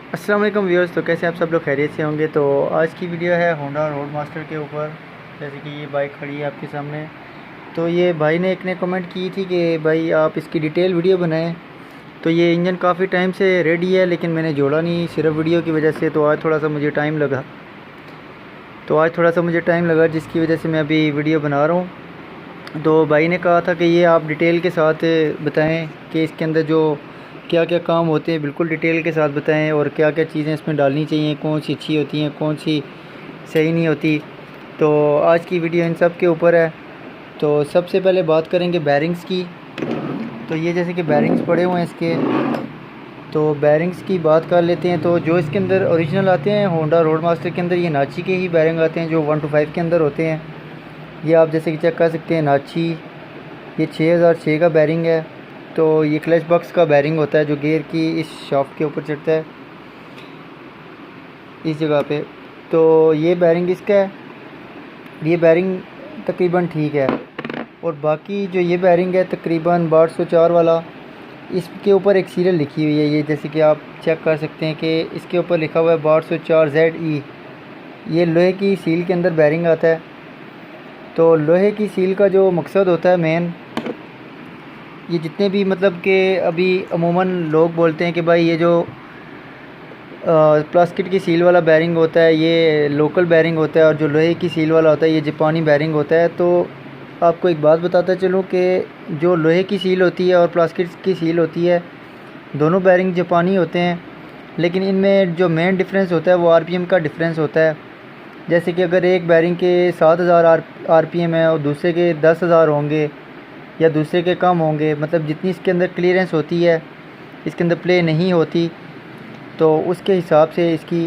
अस्सलाम वालेकुम व्यूअर्स। तो कैसे आप सब लोग खैरियत से होंगे। तो आज की वीडियो है होंडा रोड मास्टर के ऊपर। जैसे कि ये बाइक खड़ी है आपके सामने। तो ये भाई ने एक ने कमेंट की थी कि भाई आप इसकी डिटेल वीडियो बनाएं। तो ये इंजन काफ़ी टाइम से रेडी है, लेकिन मैंने जोड़ा नहीं सिर्फ वीडियो की वजह से। तो आज थोड़ा सा मुझे टाइम लगा जिसकी वजह से मैं अभी वीडियो बना रहा हूँ। तो भाई ने कहा था कि ये आप डिटेल के साथ बताएं कि इसके अंदर जो क्या क्या काम होते हैं बिल्कुल डिटेल के साथ बताएं, और क्या क्या चीज़ें इसमें डालनी चाहिए, कौन सी अच्छी होती हैं कौन सी सही नहीं होती। तो आज की वीडियो इन सब के ऊपर है। तो सबसे पहले बात करेंगे बैरिंग्स की। तो ये जैसे कि बैरिंग्स पड़े हुए हैं इसके, तो बैरिंग्स की बात कर लेते हैं। तो जो इसके अंदर ओरिजिनल आते हैं होंडा रोड मास्टर के अंदर, ये नाची के ही बैरिंग आते हैं जो 125 के अंदर होते हैं। ये आप जैसे कि चेक कर सकते हैं नाची, ये 6006 का बैरिंग है। तो ये क्लच बॉक्स का बैरिंग होता है जो गियर की इस शाफ्ट के ऊपर चढ़ता है इस जगह पे। तो ये बैरिंग इसका है, ये बैरिंग तकरीबन ठीक है। और बाकी जो ये बैरिंग है तकरीबन 1204 वाला, इसके ऊपर एक सीरियल लिखी हुई है। ये जैसे कि आप चेक कर सकते हैं कि इसके ऊपर लिखा हुआ है 1204ZE। ये लोहे की सील के अंदर बैरिंग आता है। तो लोहे की सील का जो मकसद होता है मेन, ये जितने भी मतलब कि अभी अमूमन लोग बोलते हैं कि भाई ये जो प्लास्टिक की सील वाला बैरिंग होता है ये लोकल बैरिंग होता है, और जो लोहे की सील वाला होता है ये जापानी बैरिंग होता है। तो आपको एक बात बताता चलूँ कि जो लोहे की सील होती है और प्लास्टिक की सील होती है, दोनों बैरिंग जापानी होते हैं। लेकिन इनमें जो मेन डिफरेंस होता है वो आरपीएम का डिफरेंस होता है। जैसे कि अगर एक बैरिंग के 7000 आरपीएम है और दूसरे के 10,000 होंगे या दूसरे के कम होंगे, मतलब जितनी इसके अंदर क्लियरेंस होती है इसके अंदर प्ले नहीं होती, तो उसके हिसाब से इसकी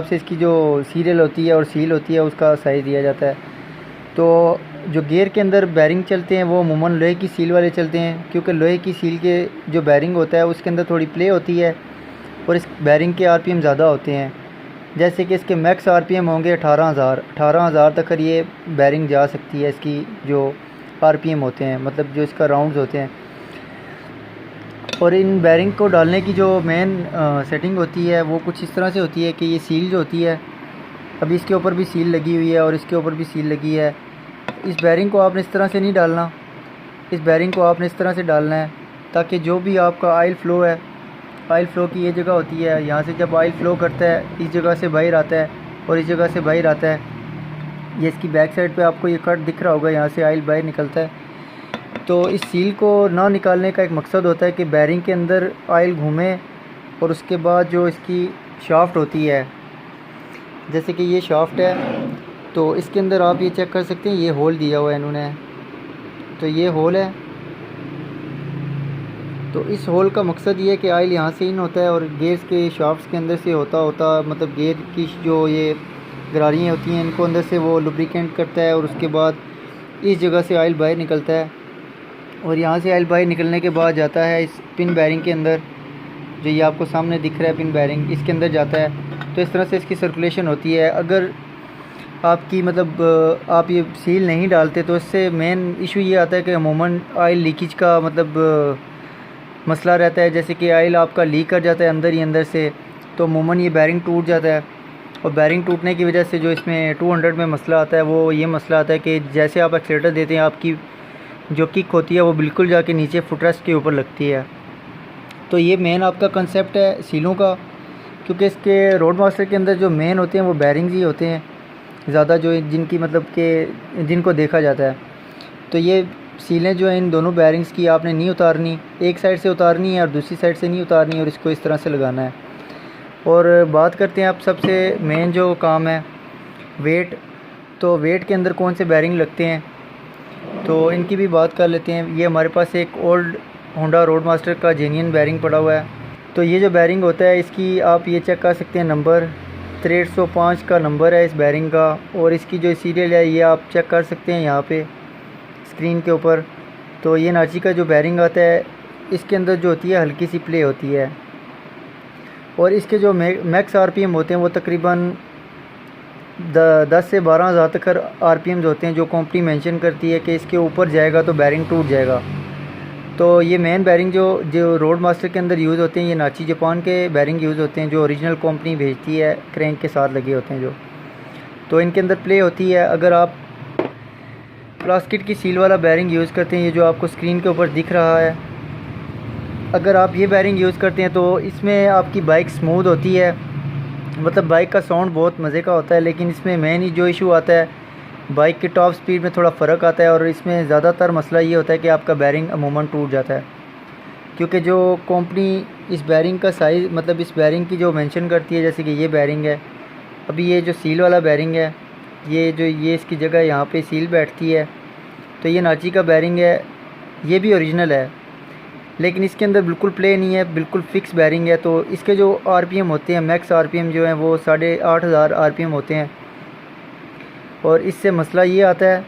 इसकी जो सीरियल होती है और सील होती है उसका साइज़ दिया जाता है। तो जो गियर के अंदर बैरिंग चलते हैं वो अमूमन लोहे की सील वाले चलते हैं, क्योंकि लोहे की सील के जो बैरिंग होता है उसके अंदर थोड़ी प्ले होती है और इस बैरिंग के आरपीएम ज़्यादा होते हैं। जैसे कि इसके मैक्स आरपीएम होंगे 18,000 तक ये बैरिंग जा सकती है। इसकी जो आरपीएम होते हैं मतलब जो इसका राउंड्स होते हैं। और इन बैरिंग को डालने की जो मेन सेटिंग होती है वो कुछ इस तरह से होती है कि ये सील जो होती है, अभी इसके ऊपर भी सील लगी हुई है और इसके ऊपर भी सील लगी है। इस बैरिंग को आपने इस तरह से नहीं डालना, इस बैरिंग को आपने इस तरह से डालना है ताकि जो भी आपका ऑयल फ्लो है, ऑयल फ्लो की ये जगह होती है, यहाँ से जब ऑयल फ्लो करता है इस जगह से बाहर आता है और इस जगह से बाहर आता है। ये इसकी बैक साइड पे आपको ये कट दिख रहा होगा, यहाँ से ऑयल बाहर निकलता है। तो इस सील को ना निकालने का एक मकसद होता है कि बैरिंग के अंदर ऑयल घूमे और उसके बाद जो इसकी शाफ्ट होती है, जैसे कि ये शाफ्ट है, तो इसके अंदर आप ये चेक कर सकते हैं ये होल दिया हुआ है इन्होंने। तो ये होल है, तो इस होल का मकसद ये है कि ऑयल यहाँ से इन होता है और गेयर्स के शाफ्ट्स के अंदर से होता मतलब गेयर की जो ये गरारियाँ होती हैं इनको अंदर से वो लुब्रिकेंट करता है और उसके बाद इस जगह से ऑयल बाहर निकलता है। और यहाँ से ऑयल बाहर निकलने के बाद जाता है इस पिन बैरिंग के अंदर, जो ये आपको सामने दिख रहा है पिन बैरिंग, इसके अंदर जाता है। तो इस तरह से इसकी सर्कुलेशन होती है। अगर आपकी मतलब आप ये सील नहीं डालते तो इससे मेन इशू ये आता है कि अमूमन ऑयल लीकेज का मतलब मसला रहता है। जैसे कि ऑयल आपका लीक कर जाता है अंदर ही अंदर से, तो अमूमन ये बैरिंग टूट जाता है। और बैरिंग टूटने की वजह से जो इसमें 200 में मसला आता है वो ये मसला आता है कि जैसे आप एक्सीलेटर देते हैं आपकी जो किक होती है वो बिल्कुल जाके नीचे फुटरेस्ट के ऊपर लगती है। तो ये मेन आपका कंसेप्ट है सीलों का, क्योंकि इसके रोड मास्टर के अंदर जो मेन होते हैं वो बैरिंग्स ही होते हैं ज़्यादा, जो जिनकी मतलब के जिनको देखा जाता है। तो ये सीलें जो हैं इन दोनों बैरिंग्स की आपने नहीं उतारनी, एक साइड से उतारनी है और दूसरी साइड से नहीं उतारनी, और इसको इस तरह से लगाना है। और बात करते हैं आप सबसे मेन जो काम है वेट। तो वेट के अंदर कौन से बैरिंग लगते हैं तो इनकी भी बात कर लेते हैं। ये हमारे पास एक ओल्ड होंडा रोड मास्टर का जेन्युइन बैरिंग पड़ा हुआ है। तो ये जो बैरिंग होता है इसकी आप ये चेक कर सकते हैं, नंबर 6305 का नंबर है इस बैरिंग का, और इसकी जो सीरियल है ये आप चेक कर सकते हैं यहाँ पे स्क्रीन के ऊपर। तो ये नाची का जो बैरिंग आता है इसके अंदर जो होती है हल्की सी प्ले होती है, और इसके जो मैक्स आरपीएम होते हैं वो तकरीबन 10 से 12,000 तक आरपीएम्स होते हैं, जो कंपनी मेंशन करती है कि इसके ऊपर जाएगा तो बैरिंग टूट जाएगा। तो ये मेन बैरिंग जो जो रोड मास्टर के अंदर यूज़ होते हैं, ये नाची जापान के बैरिंग यूज़ होते हैं, जो ओरिजिनल कंपनी भेजती है, क्रैंक के साथ लगे होते हैं जो। तो इनके अंदर प्ले होती है। अगर आप प्लास्टिक की सील वाला बैरिंग यूज़ करते हैं, ये जो आपको स्क्रीन के ऊपर दिख रहा है, अगर आप ये बैरिंग यूज़ करते हैं तो इसमें आपकी बाइक स्मूथ होती है, मतलब बाइक का साउंड बहुत मज़े का होता है। लेकिन इसमें मेन ही जो इशू आता है, बाइक की टॉप स्पीड में थोड़ा फ़र्क आता है, और इसमें ज़्यादातर मसला ये होता है कि आपका बैरिंग अमूमन टूट जाता है, क्योंकि जो कंपनी इस बैरिंग का साइज़, मतलब इस बैरिंग की जो मेंशन करती है, जैसे कि ये बैरिंग है, अभी ये जो सील वाला बैरिंग है, ये इसकी जगह यहाँ पे सील बैठती है, तो ये नाची का बैरिंग है, ये भी ओरिजिनल है, लेकिन इसके अंदर बिल्कुल प्ले नहीं है, बिल्कुल फ़िक्स बैरिंग है। तो इसके जो आरपीएम होते हैं, मैक्स आरपीएम जो हैं वो 8,500 आरपीएम होते हैं। और इससे मसला ये आता है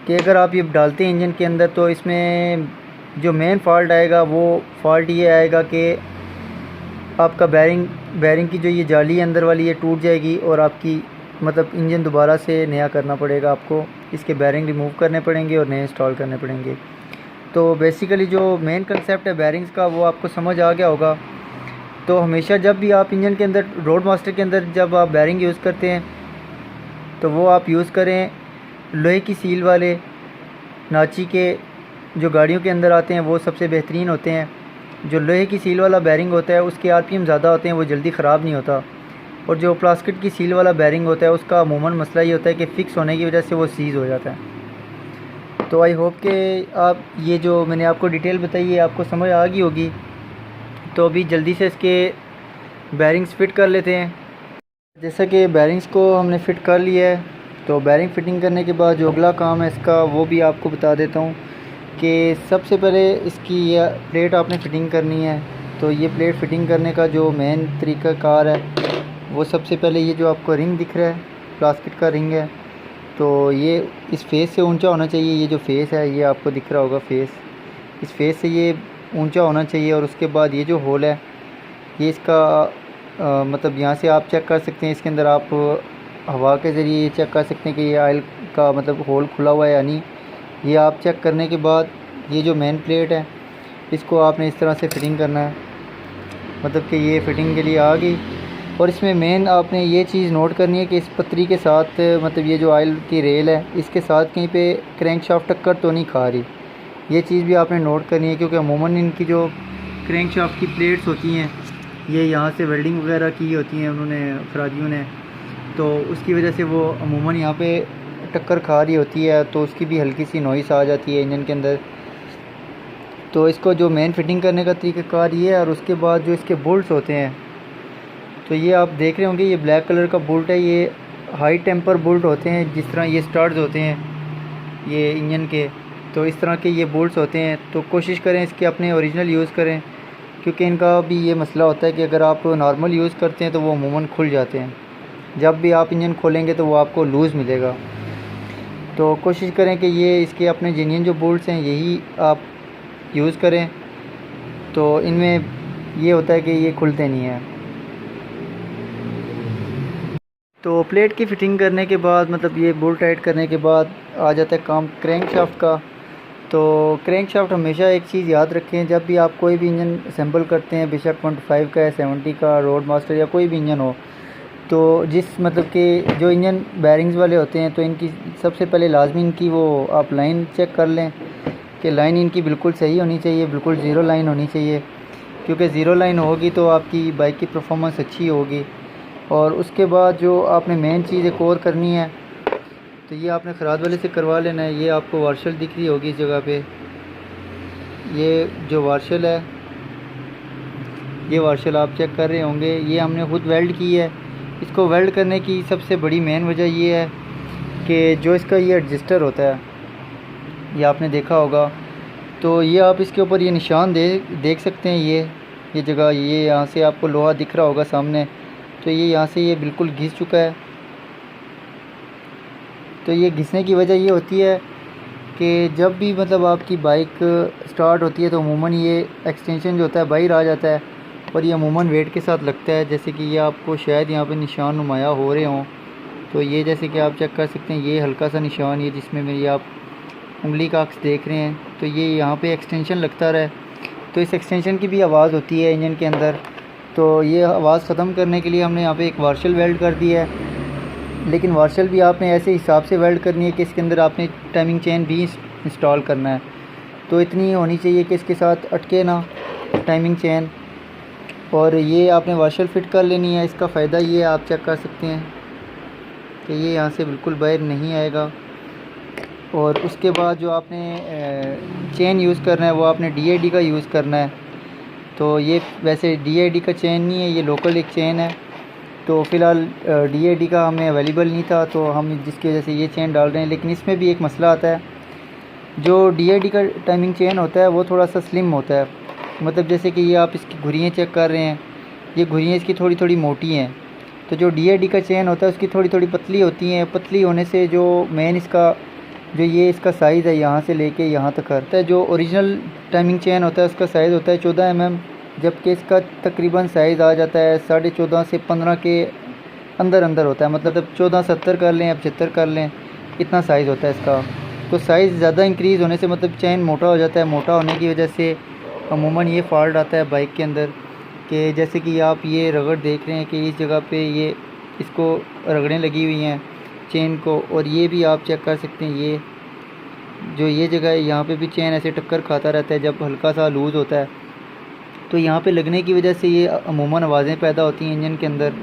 कि अगर आप ये डालते हैं इंजन के अंदर, तो इसमें जो मेन फ़ॉल्ट आएगा वो फ़ॉल्ट ये आएगा कि आपका बैरिंग की जो ये जाली है अंदर वाली, ये टूट जाएगी, और आपकी मतलब इंजन दोबारा से नया करना पड़ेगा आपको, इसके बैरिंग रिमूव करने पड़ेंगे और नए इंस्टॉल करने पड़ेंगे। तो बेसिकली जो मेन कंसेप्ट है बैरिंग्स का, वो आपको समझ आ गया होगा। तो हमेशा जब भी आप इंजन के अंदर, रोड मास्टर के अंदर जब आप बैरिंग यूज़ करते हैं, तो वो आप यूज़ करें लोहे की सील वाले। नाची के जो गाड़ियों के अंदर आते हैं वो सबसे बेहतरीन होते हैं। जो लोहे की सील वाला बैरिंग होता है उसके आरपीएम ज़्यादा होते हैं, वो जल्दी ख़राब नहीं होता। और जो प्लास्टिक की सील वाला बैरिंग होता है उसका अमूमन मसला ये होता है कि फ़िक्स होने की वजह से वो सीज़ हो जाता है। तो आई होप कि आप ये जो मैंने आपको डिटेल बताई है आपको समझ आ गई होगी। तो अभी जल्दी से इसके बैरिंग्स फ़िट कर लेते हैं। जैसा कि बैरिंग्स को हमने फ़िट कर लिया है, तो बैरिंग फ़िटिंग करने के बाद जो अगला काम है इसका, वो भी आपको बता देता हूँ कि सबसे पहले इसकी ये प्लेट आपने फ़िटिंग करनी है। तो ये प्लेट फ़िटिंग करने का जो मेन तरीक़ाकार है, वो सबसे पहले ये जो आपको रिंग दिख रहा है, प्लास्टिक का रिंग है, तो ये इस फेस से ऊंचा होना चाहिए। ये जो फेस है ये आपको दिख रहा होगा फेस, इस फेस से ये ऊंचा होना चाहिए। और उसके बाद ये जो होल है, ये इसका मतलब यहाँ से आप चेक कर सकते हैं, इसके अंदर आप हवा के ज़रिए ये चेक कर सकते हैं कि ये ऑयल का मतलब होल खुला हुआ है या नहीं। ये आप चेक करने के बाद ये जो मेन प्लेट है इसको आपने इस तरह से फ़िटिंग करना है, मतलब कि ये फ़िटिंग के लिए आ गई। और इसमें मेन आपने ये चीज़ नोट करनी है कि इस पतरी के साथ, मतलब ये जो ऑयल की रेल है इसके साथ कहीं पे क्रैंक शाफ्ट टक्कर तो नहीं खा रही। ये चीज़ भी आपने नोट करनी है, क्योंकि अमूमन इनकी जो क्रैंक शाफ्ट की प्लेट्स होती हैं ये यहाँ से वेल्डिंग वगैरह की होती हैं उन्होंने, खरादियों ने, तो उसकी वजह से वो अमूमन यहाँ पे टक्कर खा रही होती है, तो उसकी भी हल्की सी नॉइस आ जाती है इंजन के अंदर। तो इसको जो मेन फिटिंग करने का तरीक़ाकार ये है। और उसके बाद जो इसके बोल्ट्स होते हैं, तो ये आप देख रहे होंगे, ये ब्लैक कलर का बोल्ट है, ये हाई टेम्पर बोल्ट होते हैं, जिस तरह ये स्टार्ट्स होते हैं ये इंजन के, तो इस तरह के ये बोल्ट्स होते हैं। तो कोशिश करें इसके अपने ओरिजिनल यूज़ करें, क्योंकि इनका भी ये मसला होता है कि अगर आप नॉर्मल यूज़ करते हैं तो वो अमूमन खुल जाते हैं, जब भी आप इंजन खोलेंगे तो वो आपको लूज़ मिलेगा। तो कोशिश करें कि ये इसके अपने जेन्युइन जो बोल्ट्स हैं यही आप यूज़ करें, तो इनमें ये होता है कि ये खुलते नहीं हैं। तो प्लेट की फ़िटिंग करने के बाद, मतलब ये बोल्ट टाइट करने के बाद आ जाता है काम क्रैंक शाफ्ट का। तो क्रैंक शाफ्ट हमेशा एक चीज़ याद रखें, जब भी आप कोई भी इंजन असेंबल करते हैं, बेशक 25 का है, 70 का, रोड मास्टर या कोई भी इंजन हो, तो जिस मतलब कि जो इंजन बैरिंग्स वाले होते हैं, तो इनकी सबसे पहले लाजमी इनकी वो आप लाइन चेक कर लें कि लाइन इनकी बिल्कुल सही होनी चाहिए, बिल्कुल ज़ीरो लाइन होनी चाहिए, क्योंकि ज़ीरो लाइन होगी तो आपकी बाइक की परफॉर्मेंस अच्छी होगी। और उसके बाद जो आपने मेन चीज़ एक और करनी है, तो ये आपने खराद वाले से करवा लेना है। ये आपको वार्शल दिख रही होगी इस जगह पे, ये जो वार्शल है, ये वार्शल आप चेक कर रहे होंगे, ये हमने खुद वेल्ड की है। इसको वेल्ड करने की सबसे बड़ी मेन वजह ये है कि जो इसका ये एडजस्टर होता है, ये आपने देखा होगा, तो ये आप इसके ऊपर ये निशान देख सकते हैं, ये जगह, ये यहाँ से आपको लोहा दिख रहा होगा सामने, तो ये यहाँ से ये बिल्कुल घिस चुका है। तो ये घिसने की वजह ये होती है कि जब भी मतलब आपकी बाइक स्टार्ट होती है तो अमूमन ये एक्सटेंशन जो होता है बाहर आ जाता है, और ये अमूमन वेट के साथ लगता है। जैसे कि ये आपको शायद यहाँ पे निशान नुमाया हो रहे हों, तो ये जैसे कि आप चेक कर सकते हैं, ये हल्का सा निशान, ये जिसमें मेरी आप उंगली का अक्स देख रहे हैं, तो ये यहाँ पे एक्सटेंशन लगता रहा है, तो इस एक्सटेंशन की भी आवाज़ होती है इंजन के अंदर। तो ये आवाज़ ख़त्म करने के लिए हमने यहाँ पे एक वार्शल वेल्ड कर दिया है, लेकिन वार्शल भी आपने ऐसे हिसाब से वेल्ड करनी है कि इसके अंदर आपने टाइमिंग चेन भी इंस्टॉल करना है। तो इतनी होनी चाहिए कि इसके साथ अटके ना टाइमिंग चेन, और ये आपने वार्शल फिट कर लेनी है। इसका फ़ायदा ये आप चेक कर सकते हैं कि ये यहाँ से बिल्कुल बाहर नहीं आएगा। और उसके बाद जो आपने चेन यूज़ करना है वो आपने DID का यूज़ करना है। तो ये वैसे DID का चेन नहीं है, ये लोकल एक चेन है। तो फ़िलहाल DID का हमें अवेलेबल नहीं था, तो हम जिसकी वजह से ये चेन डाल रहे हैं। लेकिन इसमें भी एक मसला आता है, जो DID का टाइमिंग चेन होता है वो थोड़ा सा स्लिम होता है। मतलब जैसे कि ये आप इसकी घुरियाँ चेक कर रहे हैं, ये घुरियाँ इसकी थोड़ी थोड़ी मोटी हैं। तो जो DID का चेन होता है उसकी थोड़ी थोड़ी पतली होती हैं। पतली होने से जो मेन इसका जो ये इसका साइज़ है यहाँ से लेके यहाँ तक करता है। जो ओरिजिनल टाइमिंग चेन होता है उसका साइज़ होता है 14 mm, जबकि इसका तकरीबन साइज़ आ जाता है 14.5 से 15 के अंदर अंदर होता है। मतलब जब 1470 कर लें या 75 कर लें, इतना साइज़ होता है इसका। तो साइज़ ज़्यादा इंक्रीज़ होने से मतलब चेन मोटा हो जाता है। मोटा होने की वजह से अमूमन ये फॉल्ट आता है बाइक के अंदर, कि जैसे कि आप ये रगड़ देख रहे हैं कि इस जगह पे ये इसको रगड़ें लगी हुई हैं चेन को। और ये भी आप चेक कर सकते हैं, ये जो ये जगह है यहाँ पे भी चेन ऐसे टक्कर खाता रहता है जब हल्का सा लूज़ होता है। तो यहाँ पे लगने की वजह से ये अमूमन आवाज़ें पैदा होती हैं इंजन के अंदर।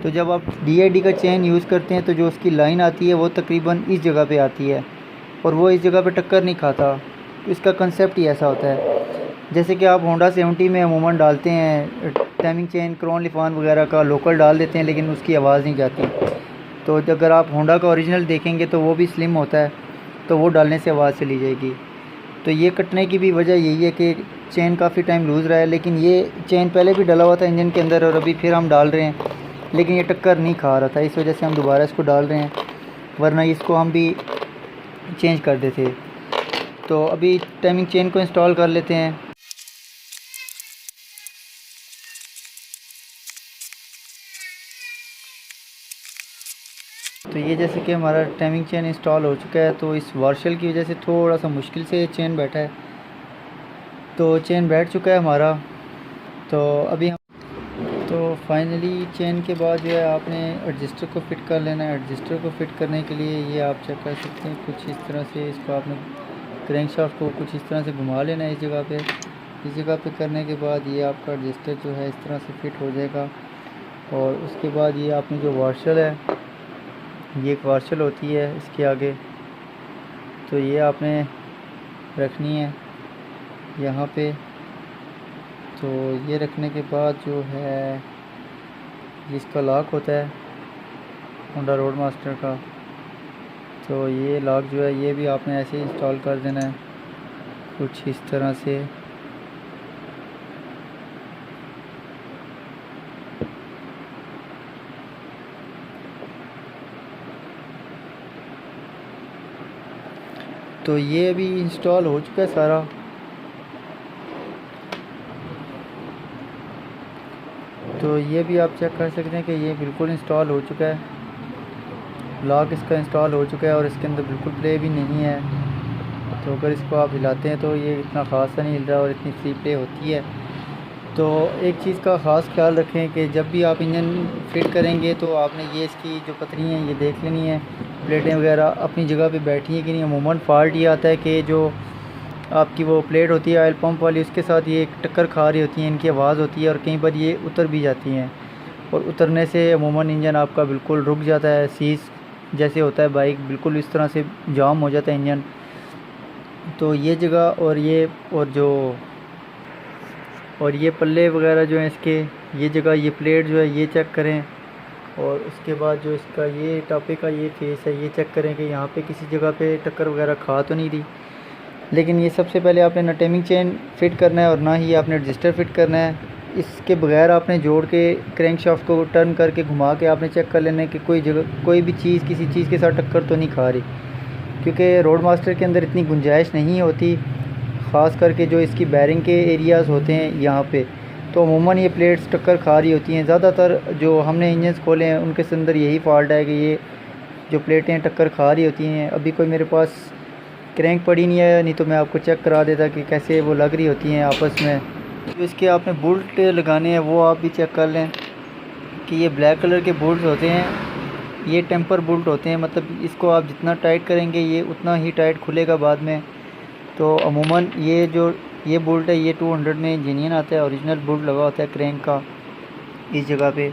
तो जब आप DID का चेन यूज़ करते हैं तो जो उसकी लाइन आती है वो तकरीबन इस जगह पे आती है, और वो इस जगह पे टक्कर नहीं खाता। तो इसका कंसेप्ट ही ऐसा होता है। जैसे कि आप होंडा 70 में अमूमन डालते हैं टाइमिंग चेन, क्रोन लिफान वगैरह का लोकल डाल देते हैं, लेकिन उसकी आवाज़ नहीं जाती। तो अगर आप होंडा का ओरिजिनल देखेंगे तो वो भी स्लिम होता है, तो वो डालने से आवाज़ चली जाएगी। तो ये कटने की भी वजह यही है कि चेन काफ़ी टाइम लूज़ रहा है। लेकिन ये चेन पहले भी डला हुआ था इंजन के अंदर और अभी फिर हम डाल रहे हैं, लेकिन ये टक्कर नहीं खा रहा था, इस वजह से हम दोबारा इसको डाल रहे हैं, वरना इसको हम भी चेंज कर देते। तो अभी टाइमिंग चेन को इंस्टॉल कर लेते हैं। तो ये जैसे कि हमारा टाइमिंग चेन इंस्टॉल हो चुका है, तो इस वार्शल की वजह से थोड़ा सा मुश्किल से चेन बैठा है। तो चेन बैठ चुका है हमारा। तो अभी हम फाइनली चेन के बाद जो है आपने एडजस्टर को फ़िट कर लेना है। एडजस्टर को फ़िट करने के लिए ये आप चेक कर सकते हैं, कुछ इस तरह से इसको आपने क्रैंकशाफ्ट को कुछ इस तरह से घुमा लेना है इस जगह पे। इस जगह पे करने के बाद ये आपका एडजस्टर जो है इस तरह से फ़िट हो जाएगा। और उसके बाद ये आपने जो वार्शल है, ये एक वार्शल होती है इसके आगे, तो ये आपने रखनी है यहाँ पे। तो ये रखने के बाद जो है इसका लॉक होता है होंडा रोड मास्टर का, तो ये लॉक जो है ये भी आपने ऐसे ही इंस्टॉल कर देना है कुछ इस तरह से। तो ये अभी इंस्टॉल हो चुका है सारा। तो ये भी आप चेक कर सकते हैं कि ये बिल्कुल इंस्टॉल हो चुका है, लॉक इसका इंस्टॉल हो चुका है और इसके अंदर बिल्कुल प्ले भी नहीं है। तो अगर इसको आप हिलाते हैं तो ये इतना ख़ास सा नहीं हिल रहा और इतनी फ्री प्ले होती है। तो एक चीज़ का ख़ास ख्याल रखें कि जब भी आप इंजन फिट करेंगे तो आपने ये इसकी जो पतरी हैं ये देख लेनी है, प्लेटें वगैरह अपनी जगह पे बैठी हैं कि नहीं। अमूमन फ़ाल्ट ये आता है कि जो आपकी वो प्लेट होती है ऑयल पंप वाली, उसके साथ ये एक टक्कर खा रही होती है, इनकी आवाज़ होती है और कई बार ये उतर भी जाती हैं। और उतरने से अमूमन इंजन आपका बिल्कुल रुक जाता है, सीज जैसे होता है बाइक, बिल्कुल इस तरह से जाम हो जाता है इंजन। तो ये जगह और ये पल्ले वगैरह जो हैं इसके, ये जगह, ये प्लेट जो है ये चेक करें। और उसके बाद जो इसका ये टापे का ये फेस है ये चेक करें कि यहाँ पे किसी जगह पे टक्कर वगैरह खा तो नहीं रही। लेकिन ये सबसे पहले आपने ना टाइमिंग चेन फ़िट करना है और ना ही आपने रजिस्टर फ़िट करना है। इसके बगैर आपने जोड़ के क्रैंकशाफ्ट को टर्न करके घुमा के आपने चेक कर लेना है कि कोई जगह कोई भी चीज़ किसी चीज़ के साथ टक्कर तो नहीं खा रही, क्योंकि रोड मास्टर के अंदर इतनी गुंजाइश नहीं होती, ख़ास करके जो इसकी बैरिंग के एरियाज़ होते हैं यहाँ पे। तो अमूमन ये प्लेट्स टक्कर खा रही होती हैं। ज़्यादातर जो हमने इंजन्स खोले हैं उनके अंदर यही फॉल्ट है कि ये जो प्लेटें टक्कर खा रही होती हैं। अभी कोई मेरे पास क्रैंक पड़ी नहीं है, नहीं तो मैं आपको चेक करा देता कि कैसे वो लग रही होती हैं आपस में। जो इसके आपने बोल्ट लगाने हैं वो आप भी चेक कर लें कि ये ब्लैक कलर के बोल्ट होते हैं, ये टेम्पर बोल्ट होते हैं। मतलब इसको आप जितना टाइट करेंगे ये उतना ही टाइट खुलेगा बाद में। तो अमूमन ये बोल्ट है ये 200 में जेन्युइन आता है, ओरिजिनल बोल्ट लगा होता है क्रैंक का, इस जगह पे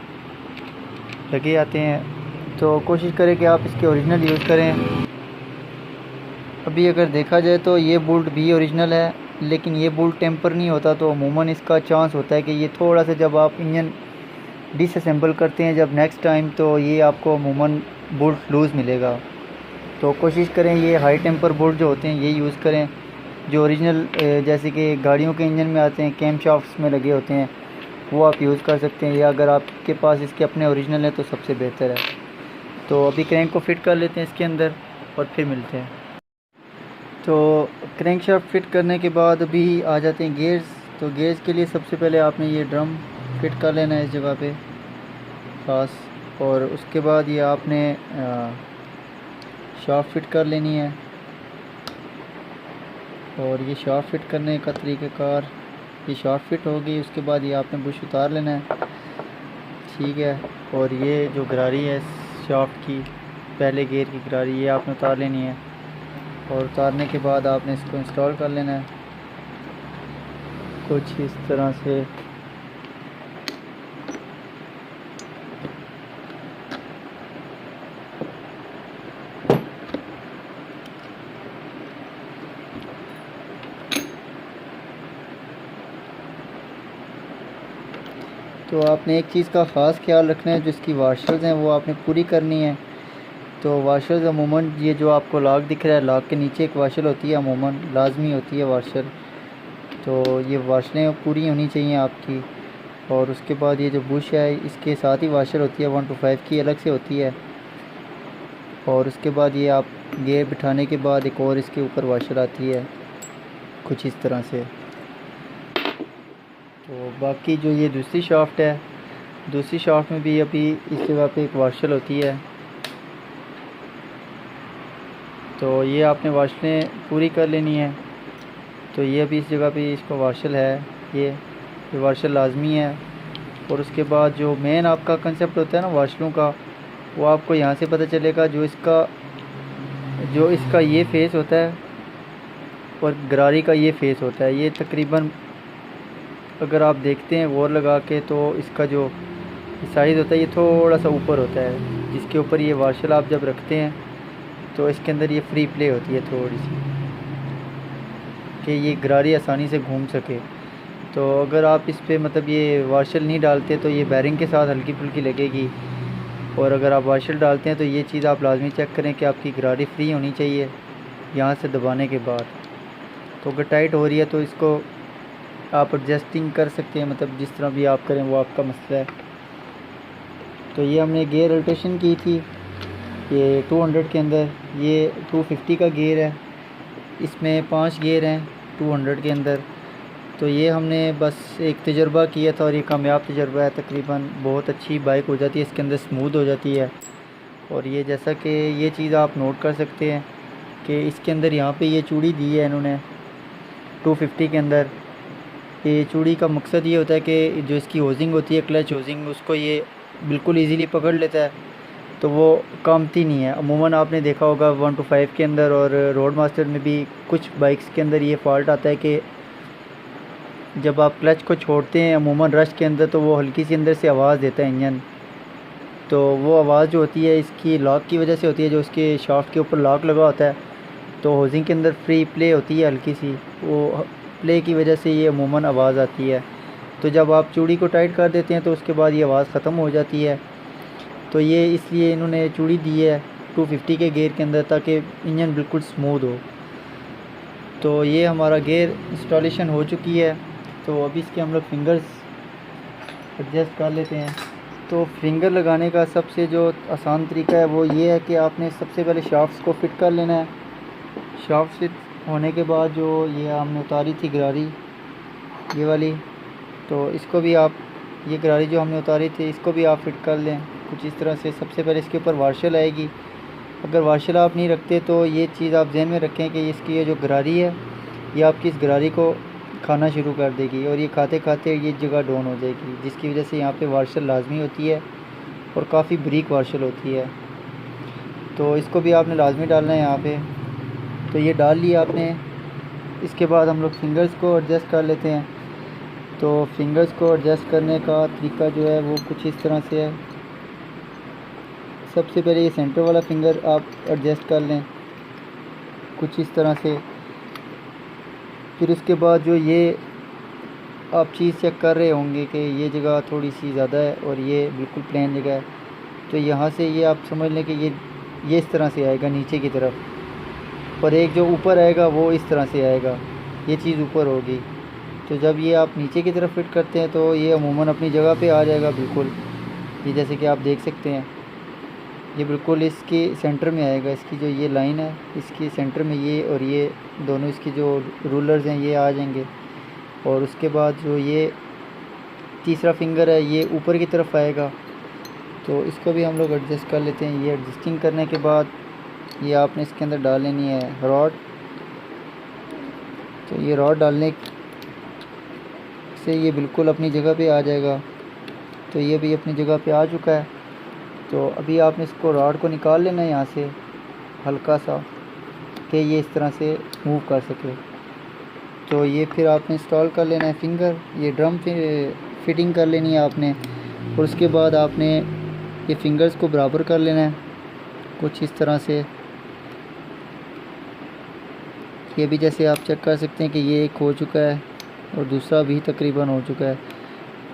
लगे आते हैं। तो कोशिश करें कि आप इसके ओरिजिनल यूज़ करें। अभी अगर देखा जाए तो ये बोल्ट भी ओरिजिनल है, लेकिन ये बोल्ट टेम्पर नहीं होता, तो अमूमन इसका चांस होता है कि ये थोड़ा सा जब आप इंजन डिसअसेंबल करते हैं जब नेक्स्ट टाइम, तो ये आपको अमूमन बोल्ट लूज़ मिलेगा। तो कोशिश करें ये हाई टेम्पर बोल्ट जो होते हैं ये यूज़ करें, जो ओरिजिनल जैसे कि गाड़ियों के इंजन में आते हैं, कैम शाफ्ट्स में लगे होते हैं, वो आप यूज़ कर सकते हैं। या अगर आपके पास इसके अपने ओरिजिनल है तो सबसे बेहतर है। तो अभी क्रैंक को फिट कर लेते हैं इसके अंदर और फिर मिलते हैं। तो क्रैंक शाफ्ट फिट करने के बाद अभी आ जाते हैं गेयर्स। तो गेयर्स के लिए सबसे पहले आपने ये ड्रम फिट कर लेना है इस जगह पे खास, और उसके बाद ये आपने शाफ्ट फिट कर लेनी है। और ये शाफ्ट फिट करने का तरीक़ाकार, ये शाफ्ट फिट होगी, उसके बाद ये आपने बुश उतार लेना है, ठीक है। और ये जो गरारी है शाफ्ट की, पहले गियर की गरारी, ये आपने उतार लेनी है। और उतारने के बाद आपने इसको इंस्टॉल कर लेना है कुछ इस तरह से। तो आपने एक चीज़ का ख़ास ख्याल रखना है, जो इसकी वाशर्स हैं वो आपने पूरी करनी है। तो वाशर्स अमूमन ये जो आपको लॉक दिख रहा है, लॉक के नीचे एक वाशर होती है, अमूमन लाजमी होती है वाशर। तो ये वाशरें पूरी होनी चाहिए आपकी। और उसके बाद ये जो बुश है इसके साथ ही वाशर होती है 1 to 5 की, अलग से होती है। और उसके बाद ये आप गियर बिठाने के बाद एक और इसके ऊपर वाशर आती है कुछ इस तरह से। तो बाकी जो ये दूसरी शाफ्ट है, दूसरी शाफ्ट में भी अभी इस जगह पे एक वाशर होती है। तो ये आपने वाशरें पूरी कर लेनी है। तो ये अभी इस जगह पे इसको वाशर है, ये वाशर लाजमी है। और उसके बाद जो मेन आपका कंसेप्ट होता है ना वाशरों का, वो आपको यहाँ से पता चलेगा। जो इसका ये फेस होता है और गरारी का ये फेस होता है, ये तकरीबन अगर आप देखते हैं गौर लगा के, तो इसका जो साइज़ होता है ये थोड़ा सा ऊपर होता है, जिसके ऊपर ये वाशर आप जब रखते हैं तो इसके अंदर ये फ्री प्ले होती है थोड़ी सी, कि ये गरारी आसानी से घूम सके। तो अगर आप इस पर मतलब ये वाशर नहीं डालते तो ये बैरिंग के साथ हल्की फुल्की लगेगी। और अगर आप वाशर डालते हैं तो ये चीज़ आप लाजमी चेक करें कि आपकी गरारी फ्री होनी चाहिए यहाँ से दबाने के बाद। तो अगर टाइट हो रही है तो इसको आप एडजस्टिंग कर सकते हैं, मतलब जिस तरह भी आप करें वो आपका मसला है। तो ये हमने गियर रोटेशन की थी ये 200 के अंदर, ये 250 का गियर है, इसमें 5 गियर हैं 200 के अंदर। तो ये हमने बस एक तजर्बा किया था और ये कामयाब तजर्बा है, तकरीबन बहुत अच्छी बाइक हो जाती है, इसके अंदर स्मूथ हो जाती है। और ये जैसा कि ये चीज़ आप नोट कर सकते हैं कि इसके अंदर यहाँ पे ये चूड़ी दी है इन्होंने 250 के अंदर। ये चूड़ी का मकसद ये होता है कि जो इसकी होजिंग होती है, क्लच होजिंग, उसको ये बिल्कुल इजीली पकड़ लेता है, तो वो कामती नहीं है। अमूमन आपने देखा होगा 1 to 5 के अंदर और रोड मास्टर में भी कुछ बाइक्स के अंदर ये फॉल्ट आता है कि जब आप क्लच को छोड़ते हैं अमूमन रश के अंदर, तो वो हल्की सी अंदर से आवाज़ देता है इंजन। तो वो आवाज़ जो होती है इसकी लॉक की वजह से होती है, जो उसके शाफ्ट के ऊपर लॉक लगा होता है, तो होजिंग के अंदर फ्री प्ले होती है हल्की सी, वो प्ले की वजह से ये अमूमन आवाज़ आती है। तो जब आप चूड़ी को टाइट कर देते हैं तो उसके बाद ये आवाज़ ख़त्म हो जाती है। तो ये इसलिए इन्होंने चूड़ी दी है 250 के गियर के अंदर, ताकि इंजन बिल्कुल स्मूथ हो। तो ये हमारा गियर इंस्टॉलेशन हो चुकी है। तो अभी इसके हम लोग फिंगर्स एडजस्ट कर लेते हैं। तो फिंगर लगाने का सबसे जो आसान तरीका है वो ये है कि आपने सबसे पहले शाफ्ट्स को फिट कर लेना है। शाफ्ट फिट होने के बाद जो ये हमने उतारी थी गरारी ये वाली, तो इसको भी आप, ये गरारी जो हमने उतारी थी इसको भी आप फिट कर लें कुछ इस तरह से। सबसे पहले इसके ऊपर वाशर आएगी, अगर वाशल आप नहीं रखते तो ये चीज़ आप जहन में रखें कि इसकी ये जो गरारी है ये आपकी इस गरारी को खाना शुरू कर देगी और ये खाते खाते ये जगह डाउन हो जाएगी, जिसकी वजह से यहाँ पे वाशल लाजमी होती है और काफ़ी बारीक वाशल होती है। तो इसको भी आपने लाजमी डालना है यहाँ पे। तो ये डाल लिया आपने। इसके बाद हम लोग फिंगर्स को एडजस्ट कर लेते हैं। तो फिंगर्स को एडजस्ट करने का तरीका जो है वो कुछ इस तरह से है। सबसे पहले ये सेंटर वाला फिंगर आप एडजस्ट कर लें कुछ इस तरह से। फिर उसके बाद जो ये आप चीज़ चेक कर रहे होंगे कि ये जगह थोड़ी सी ज़्यादा है और ये बिल्कुल प्लेन जगह है, तो यहाँ से ये आप समझ लें कि ये इस तरह से आएगा नीचे की तरफ, और एक जो ऊपर आएगा वो इस तरह से आएगा, ये चीज़ ऊपर होगी। तो जब ये आप नीचे की तरफ फिट करते हैं तो ये अमूमन अपनी जगह पे आ जाएगा बिल्कुल। ये जैसे कि आप देख सकते हैं ये बिल्कुल इसके सेंटर में आएगा। इसकी जो ये लाइन है इसके सेंटर में ये और ये दोनों इसकी जो रूलर्स हैं ये आ जाएंगे। और उसके बाद जो ये तीसरा फिंगर है ये ऊपर की तरफ आएगा। तो इसको भी हम लोग एडजस्ट कर लेते हैं। ये एडजस्टिंग करने के बाद ये आपने इसके अंदर डाल लेनी है रॉड। तो ये रॉड डालने से ये बिल्कुल अपनी जगह पे आ जाएगा। तो ये भी अपनी जगह पे आ चुका है। तो अभी आपने इसको रॉड को निकाल लेना है यहाँ से हल्का सा, कि ये इस तरह से मूव कर सके। तो ये फिर आपने इंस्टॉल कर लेना है फिंगर, ये ड्रम फिटिंग कर लेनी है आपने। और उसके बाद आपने ये फिंगर्स को बराबर कर लेना है कुछ इस तरह से। ये भी जैसे आप चेक कर सकते हैं कि ये एक हो चुका है और दूसरा भी तकरीबन हो चुका है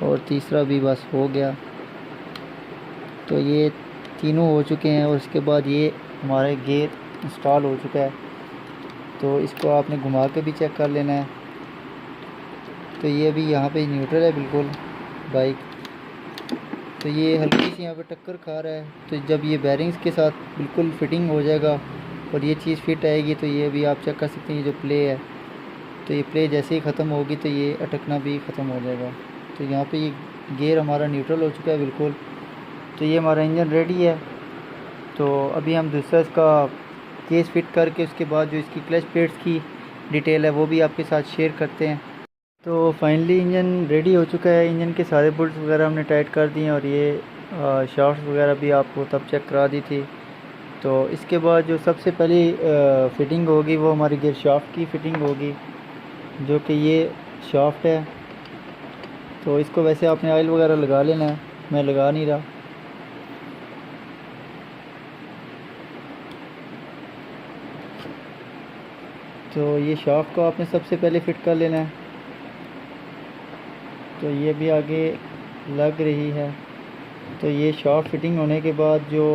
और तीसरा भी बस हो गया। तो ये तीनों हो चुके हैं और उसके बाद ये हमारा गियर इंस्टॉल हो चुका है। तो इसको आपने घुमा के भी चेक कर लेना है। तो ये अभी यहाँ पे न्यूट्रल है बिल्कुल बाइक। तो ये हल्की सी यहाँ पे टक्कर खा रहा है। तो जब ये बैरिंग्स के साथ बिल्कुल फिटिंग हो जाएगा और ये चीज़ फिट आएगी तो ये भी आप चेक कर सकते हैं। ये जो प्ले है तो ये प्ले जैसे ही ख़त्म होगी तो ये अटकना भी ख़त्म हो जाएगा। तो यहाँ पे ये गियर हमारा न्यूट्रल हो चुका है बिल्कुल। तो ये हमारा इंजन रेडी है। तो अभी हम दूसरा इसका केस फिट करके उसके बाद जो इसकी क्लच प्लेट्स की डिटेल है वो भी आपके साथ शेयर करते हैं। तो फाइनली इंजन रेडी हो चुका है। इंजन के सारे बोल्ट्स वगैरह हमने टाइट कर दिए और ये शाफ्ट्स वगैरह भी आपको तब चेक करा दी थी। तो इसके बाद जो सबसे पहली फ़िटिंग होगी वो हमारी गियर शाफ्ट की फ़िटिंग होगी, जो कि ये शाफ्ट है। तो इसको वैसे आपने ऑयल वगैरह लगा लेना है, मैं लगा नहीं रहा। तो ये शाफ्ट को आपने सबसे पहले फ़िट कर लेना है। तो ये भी आगे लग रही है। तो ये शाफ्ट फिटिंग होने के बाद जो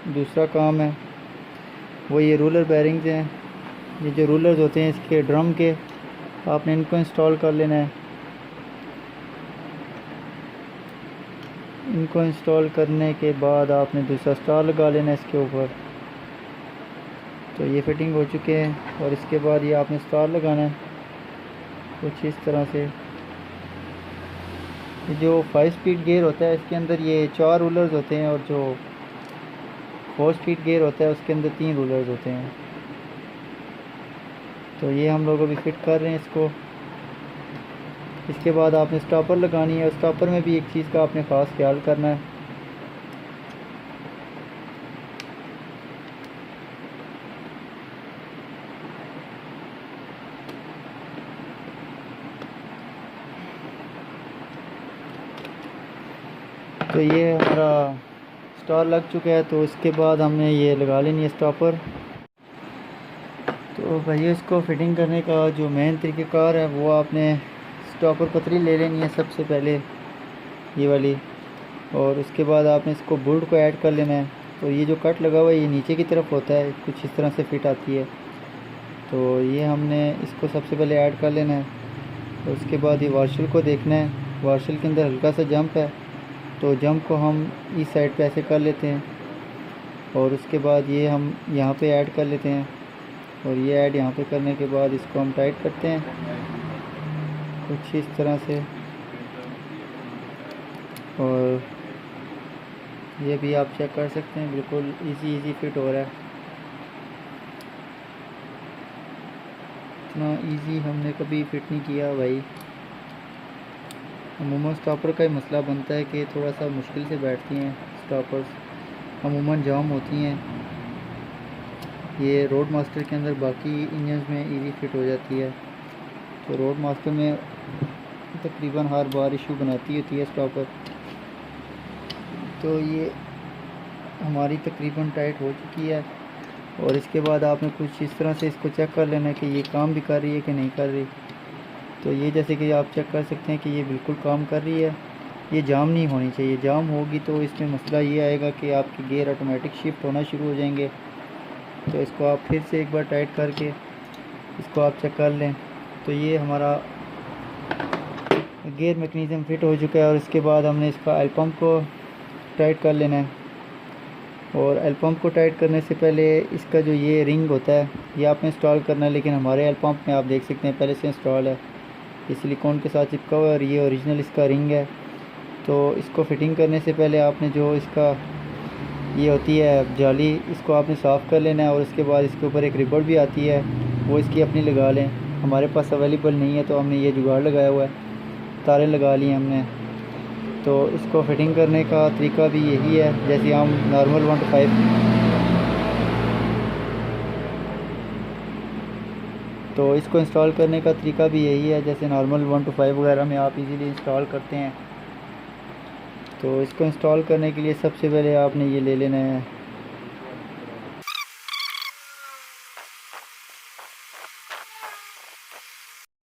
दूसरा काम है वो ये रूलर बैरिंग्स हैं। ये जो रूलर्स होते हैं इसके ड्रम के, आपने इनको इंस्टॉल कर लेना है। इनको इंस्टॉल करने के बाद आपने दूसरा स्टार लगा लेना है इसके ऊपर। तो ये फिटिंग हो चुके हैं और इसके बाद ये आपने स्टार लगाना है कुछ इस तरह से। ये जो 5 स्पीड गियर होता है इसके अंदर ये 4 रूलर्स होते हैं और जो 4 स्पीड गियर होता है उसके अंदर 3 रूलर्स होते हैं। तो ये हम लोग अभी फिट कर रहे हैं इसको। इसके बाद आपने स्टॉपर लगानी है और स्टॉपर में भी एक चीज़ का आपने ख़ास ख्याल करना है। तो ये हमारा स्टार लग चुका है। तो इसके बाद हमने ये लगा लेनी है स्टॉपर। तो भैया इसको फिटिंग करने का जो मेन तरीक़ाकार है वो आपने स्टॉपर पतली ले लेनी है सबसे पहले ये वाली, और उसके बाद आपने इसको बोल्ट को ऐड कर लेना है। तो ये जो कट लगा हुआ है ये नीचे की तरफ होता है, कुछ इस तरह से फिट आती है। तो ये हमने इसको सबसे पहले ऐड कर लेना है। तो उसके बाद ये वार्शल को देखना है, वार्शल के अंदर हल्का सा जंप है तो जंप को हम इस साइड पे ऐसे कर लेते हैं और उसके बाद ये हम यहाँ पे ऐड कर लेते हैं। और ये ऐड यहाँ पे करने के बाद इसको हम टाइट करते हैं कुछ इस तरह से। और ये भी आप चेक कर सकते हैं बिल्कुल इजी फिट हो रहा है। इतना इजी हमने कभी फिट नहीं किया भाई। अमूमन स्टॉपर का ही मसला बनता है कि थोड़ा सा मुश्किल से बैठती हैं स्टॉपर्स, अमूमन जाम होती हैं। ये रोड मास्टर के अंदर बाकी इंजन में इजी फिट हो जाती है, तो रोड मास्टर में तकरीबन हर बार इशू बनाती होती है स्टॉपर। तो ये हमारी तकरीबन टाइट हो चुकी है, और इसके बाद आपने कुछ इस तरह से इसको चेक कर लेना है कि ये काम भी कर रही है कि नहीं कर रही। तो ये जैसे कि आप चेक कर सकते हैं कि ये बिल्कुल काम कर रही है, ये जाम नहीं होनी चाहिए। जाम होगी तो इसमें मसला ये आएगा कि आपके गियर ऑटोमेटिक शिफ्ट होना शुरू हो जाएंगे। तो इसको आप फिर से एक बार टाइट करके इसको आप चेक कर लें। तो ये हमारा गियर मैकेनिज़्म फिट हो चुका है, और इसके बाद हमने इसका ऑयल पंप को टाइट कर लेना है। और ऑयल पंप को टाइट करने से पहले इसका जो ये रिंग होता है ये आपने इंस्टॉल करना है, लेकिन हमारे ऑयल पंप में आप देख सकते हैं पहले से इंस्टॉल है, ये सिलिकॉन के साथ चिपका हुआ है, और ये ओरिजिनल इसका रिंग है। तो इसको फिटिंग करने से पहले आपने जो इसका ये होती है जाली, इसको आपने साफ़ कर लेना है, और उसके बाद इसके ऊपर एक रिबन भी आती है, वो इसकी अपनी लगा लें। हमारे पास अवेलेबल नहीं है तो हमने ये जुगाड़ लगाया हुआ है, तारें लगा ली हमने। तो इसको फिटिंग करने का तरीका भी यही है, जैसे हम नॉर्मल 1 to 5 तो इसको इंस्टॉल करने का तरीका भी यही है, जैसे नॉर्मल 1 to 5 वगैरह में आप इजीली इंस्टॉल करते हैं। तो इसको इंस्टॉल करने के लिए सबसे पहले आपने ये ले लेना है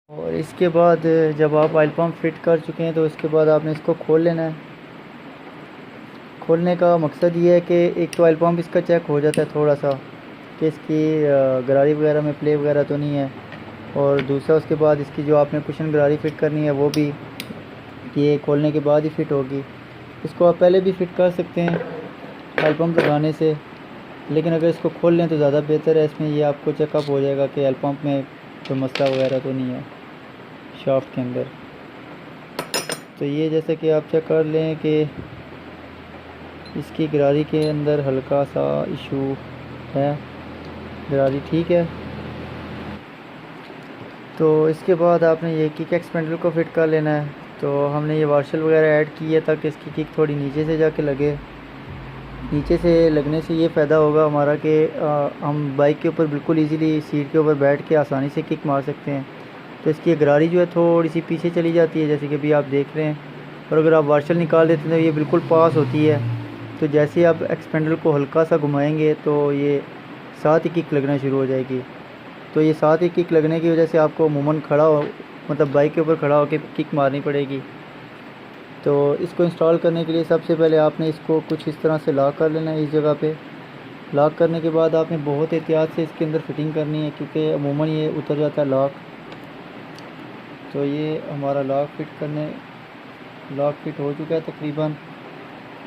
और इसके बाद जब आप ऑयल पंप फिट कर चुके हैं तो इसके बाद आपने इसको खोल लेना है। खोलने का मकसद ये है कि एक तो ऑयल पंप इसका चेक हो जाता है थोड़ा सा कि इसकी गरारी वगैरह में प्ले वगैरह तो नहीं है, और दूसरा उसके बाद इसकी जो आपने कुशन गरारी फिट करनी है वो भी ये खोलने के बाद ही फिट होगी। इसको आप पहले भी फिट कर सकते हैं ऑयल पंप लगाने से, लेकिन अगर इसको खोल लें तो ज़्यादा बेहतर है। इसमें ये आपको चेकअप हो जाएगा कि ऑयल पंप में कोई मसला वगैरह तो नहीं है शाफ्ट के अंदर। तो ये जैसे कि आप चेक कर लें कि इसकी गरारी के अंदर हल्का सा इशू है, गरारी ठीक है। तो इसके बाद आपने ये किक एक्सपेंडर को फिट कर लेना है। तो हमने ये वार्शल वगैरह ऐड की है ताकि इसकी किक थोड़ी नीचे से जाके लगे। नीचे से लगने से ये फ़ायदा होगा हमारा कि हम बाइक के ऊपर बिल्कुल इजीली सीट के ऊपर बैठ के आसानी से किक मार सकते हैं। तो इसकी गरारी जो है थोड़ी सी पीछे चली जाती है, जैसे कि अभी आप देख रहे हैं, और अगर आप वार्शल निकाल देते हैं तो ये बिल्कुल पास होती है। तो जैसे आप एक्सपेंडर को हल्का सा घुमाएंगे तो ये साथ ही किक लगना शुरू हो जाएगी। तो ये साथ ही किक लगने की वजह से आपको अमूमन खड़ा हो, मतलब बाइक के ऊपर खड़ा होकर किक मारनी पड़ेगी। तो इसको इंस्टॉल करने के लिए सबसे पहले आपने इसको कुछ इस तरह से लॉक कर लेना है इस जगह पे। लॉक करने के बाद आपने बहुत एहतियात से इसके अंदर फिटिंग करनी है, क्योंकि अमूमन ये उतर जाता है लॉक। तो ये हमारा लॉक फिट हो चुका है तकरीबन,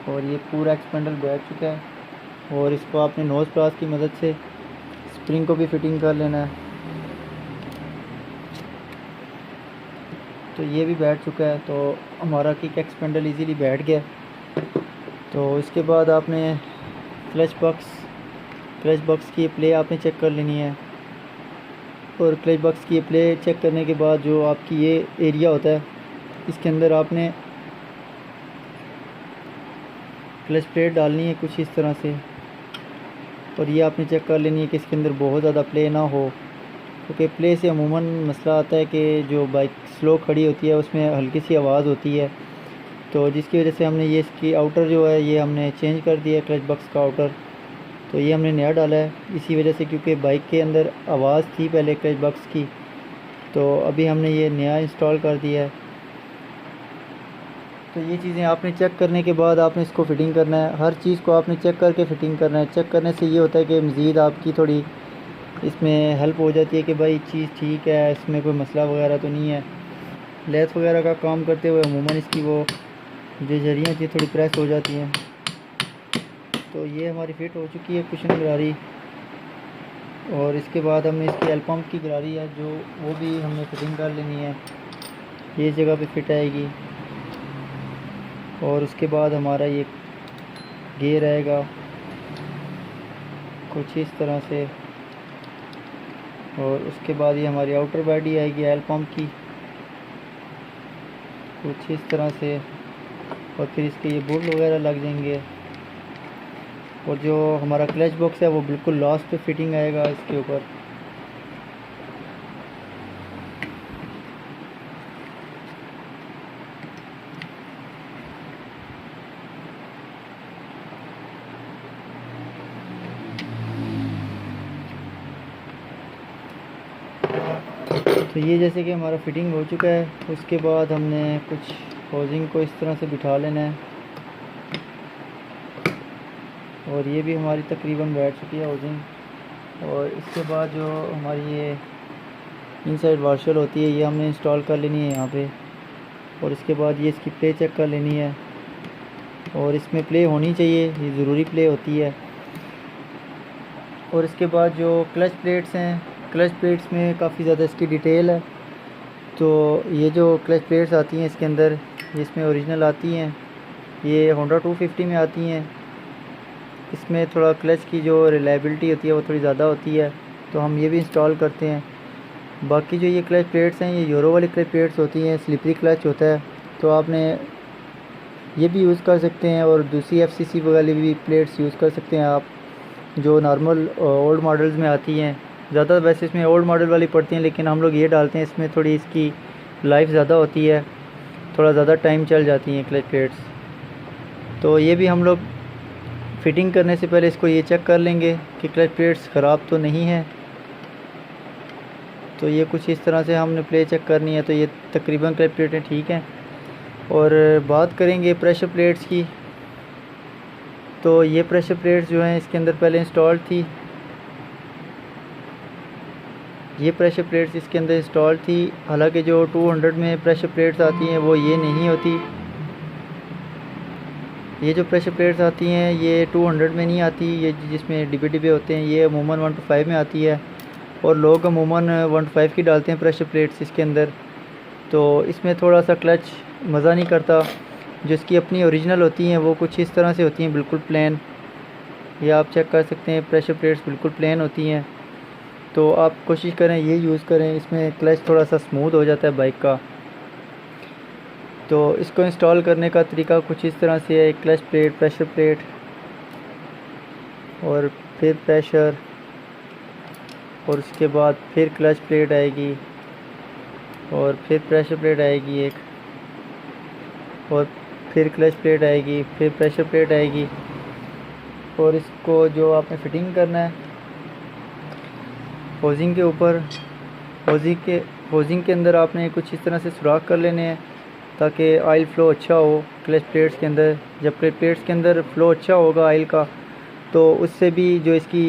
और ये पूरा एक्सपेंडर बैठ चुका है। और इसको आपने नोज़ प्लास की मदद से स्प्रिंग को भी फिटिंग कर लेना है। तो ये भी बैठ चुका है, तो हमारा किक एक्सपेंडर इजीली बैठ गया। तो इसके बाद आपने क्लच बॉक्स की प्ले आपने चेक कर लेनी है, और क्लच बॉक्स की प्ले चेक करने के बाद जो आपकी ये एरिया होता है इसके अंदर आपने क्लच प्लेट डालनी है कुछ इस तरह से, और ये आपने चेक कर लेनी है कि इसके अंदर बहुत ज़्यादा प्ले ना हो, क्योंकि प्ले से अमूमन मसला आता है कि जो बाइक स्लो खड़ी होती है उसमें हल्की सी आवाज़ होती है। तो जिसकी वजह से हमने ये इसकी आउटर जो है ये हमने चेंज कर दिया है, क्लच बॉक्स का आउटर। तो ये हमने नया डाला है इसी वजह से, क्योंकि बाइक के अंदर आवाज़ थी पहले क्लच बॉक्स की, तो अभी हमने ये नया इंस्टॉल कर दिया है। तो ये चीज़ें आपने चेक करने के बाद आपने इसको फ़िटिंग करना है। हर चीज़ को आपने चेक करके फ़िटिंग करना है। चेक करने से ये होता है कि मज़ीद आपकी थोड़ी इसमें हेल्प हो जाती है कि भाई चीज़ ठीक है, इसमें कोई मसला वगैरह तो नहीं है। लेथ वगैरह का काम करते हुए अमूमन इसकी वो जो जरियाँ थी थोड़ी प्रेस हो जाती हैं। तो ये हमारी फिट हो चुकी है कुशन गरारी, और इसके बाद हमने इसकी ऑयल पंप की गरारी है जो वो भी हमने फिटिंग कर लेनी है, ये जगह पे फिट आएगी। और उसके बाद हमारा ये गियर आएगा कुछ इस तरह से, और उसके बाद ये हमारी आउटर बॉडी आएगी ऑयल पंप की कुछ इस तरह से, और फिर इसके ये बोल्ट वगैरह लग जाएंगे। और जो हमारा क्लच बॉक्स है वो बिल्कुल लास्ट पे फिटिंग आएगा इसके ऊपर। तो ये जैसे कि हमारा फिटिंग हो चुका है, उसके बाद हमने कुछ होजिंग को इस तरह से बिठा लेना है। और ये भी हमारी तकरीबन बैठ चुकी है होजिंग। और इसके बाद जो हमारी ये इनसाइड वाशर होती है ये हमने इंस्टॉल कर लेनी है यहाँ पे। और इसके बाद ये इसकी प्ले चेक कर लेनी है, और इसमें प्ले होनी चाहिए, ये ज़रूरी प्ले होती है। और इसके बाद जो क्लच प्लेट्स हैं, क्लच प्लेट्स में काफ़ी ज़्यादा इसकी डिटेल है। तो ये जो क्लच प्लेट्स आती हैं इसके अंदर, जिसमें ओरिजिनल आती हैं, ये होंडा 250 में आती हैं। इसमें थोड़ा क्लच की जो रिलायबिलिटी होती है वो थोड़ी ज़्यादा होती है, तो हम ये भी इंस्टॉल करते हैं। बाकी जो ये क्लच प्लेट्स हैं ये यूरो वाली क्लच प्लेट्स होती हैं, स्लिपरी क्लच होता है, तो आपने ये भी यूज़ कर सकते हैं। और दूसरी FCC वाली भी प्लेट्स यूज़ कर सकते हैं आप, जो नॉर्मल ओल्ड मॉडल्स में आती हैं। ज़्यादा वैसे इसमें ओल्ड मॉडल वाली पड़ती हैं, लेकिन हम लोग ये डालते हैं, इसमें थोड़ी इसकी लाइफ ज़्यादा होती है, थोड़ा ज़्यादा टाइम चल जाती हैं क्लच प्लेट्स। तो ये भी हम लोग फिटिंग करने से पहले इसको ये चेक कर लेंगे कि क्लच प्लेट्स ख़राब तो नहीं है। तो ये कुछ इस तरह से हमने प्ले चेक करनी है। तो ये तकरीबन क्लच प्लेटें ठीक हैं। और बात करेंगे प्रेशर प्लेट्स की, तो ये प्रेशर प्लेट्स जो हैं इसके अंदर पहले इंस्टॉल थी। ये प्रेशर प्लेट्स इसके अंदर इंस्टॉल थी, हालांकि जो 200 में प्रेशर प्लेट्स आती हैं वो ये नहीं होती। ये जो प्रेशर प्लेट्स आती हैं ये 200 में नहीं आती, ये जिसमें डिब्बे डिब्बे होते हैं, ये अमूमन 125 में आती है। और लोग अमूमन 125 की डालते हैं प्रेशर प्लेट्स इसके अंदर। तो इसमें थोड़ा सा क्लच मज़ा नहीं करता। जो इसकी अपनी ओरिजिनल होती हैं वो कुछ इस तरह से होती हैं, बिल्कुल प्लेन। ये आप चेक कर सकते हैं, प्रेशर प्लेट्स बिल्कुल प्लेन होती हैं। तो आप कोशिश करें ये यूज़ करें, इसमें क्लच थोड़ा सा स्मूथ हो जाता है बाइक का। तो इसको इंस्टॉल करने का तरीका कुछ इस तरह से है, क्लच प्लेट, प्रेशर प्लेट, और फिर प्रेशर, और उसके बाद फिर क्लच प्लेट आएगी, और फिर प्रेशर प्लेट आएगी एक, और फिर क्लच प्लेट आएगी, फिर प्रेशर प्लेट आएगी। और इसको जो आपने फिटिंग करना है होजिंग के ऊपर, होजिंग के अंदर आपने कुछ इस तरह से सुराख कर लेने हैं ताकि ऑयल फ़्लो अच्छा हो क्लच प्लेट्स के अंदर। जब क्लच प्लेट्स के अंदर फ़्लो अच्छा होगा ऑयल का, तो उससे भी जो इसकी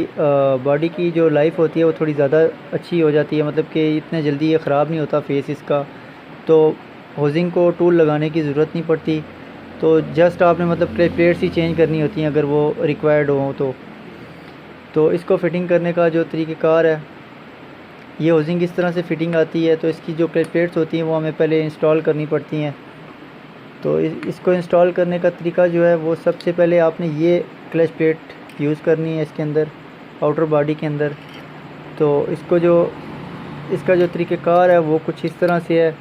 बॉडी की जो लाइफ होती है वो थोड़ी ज़्यादा अच्छी हो जाती है, मतलब कि इतने जल्दी ये ख़राब नहीं होता फेस इसका। तो होजिंग को टूल लगाने की ज़रूरत नहीं पड़ती, तो जस्ट आपने मतलब क्लच प्लेट्स ही चेंज करनी होती हैं अगर वो रिक्वायर्ड हो तो इसको फ़िटिंग करने का जो तरीक़ाकार है, ये होजिंग इस तरह से फ़िटिंग आती है। तो इसकी जो क्लच प्लेट्स होती हैं वो हमें पहले इंस्टॉल करनी पड़ती हैं। तो इसको इंस्टॉल करने का तरीका जो है वो सबसे पहले आपने ये क्लच प्लेट यूज़ करनी है इसके अंदर, आउटर बॉडी के अंदर। तो इसका जो तरीक़ाकार है वो कुछ इस तरह से है।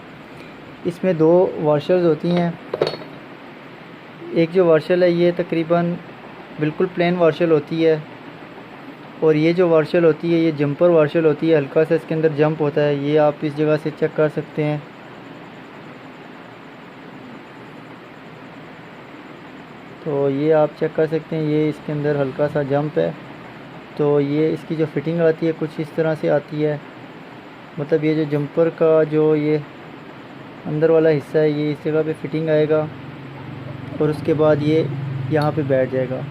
इसमें 2 वाशर्स होती हैं। एक जो वाशल है ये तकरीबन बिल्कुल प्लेन वाशल होती है, और ये जो वाशल होती है ये जंपर वाशल होती है, हल्का सा इसके अंदर जंप होता है। ये आप इस जगह से चेक कर सकते हैं। तो ये आप चेक कर सकते हैं, ये इसके अंदर हल्का सा जंप है। तो ये इसकी जो फिटिंग आती है कुछ इस तरह से आती है, मतलब ये जो जंपर का जो ये अंदर वाला हिस्सा है ये इस जगह पे फिटिंग आएगा, और उसके बाद ये यहाँ पे बैठ जाएगा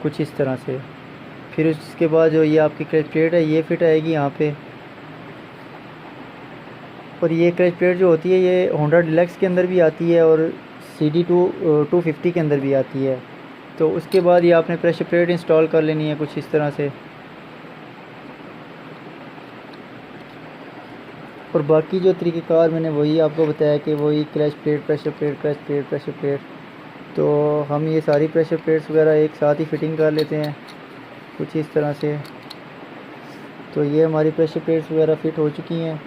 कुछ इस तरह से। फिर उसके बाद जो ये आपकी क्लच प्लेट है ये फिट आएगी यहाँ पे। और ये क्लच प्लेट जो होती है ये होंडा डिलक्स के अंदर भी आती है, और CD250 के अंदर भी आती है। तो उसके बाद ये आपने प्रेशर प्लेट इंस्टॉल कर लेनी है कुछ इस तरह से। और बाकी जो तरीक़ेकार मैंने वही आपको बताया कि वही clutch plate, pressure plate, clutch plate, pressure plate. तो हम ये सारी प्रेशर प्लेट्स वगैरह एक साथ ही फिटिंग कर लेते हैं कुछ इस तरह से। तो ये हमारी प्रेशर प्लेट्स वगैरह फ़िट हो चुकी हैं।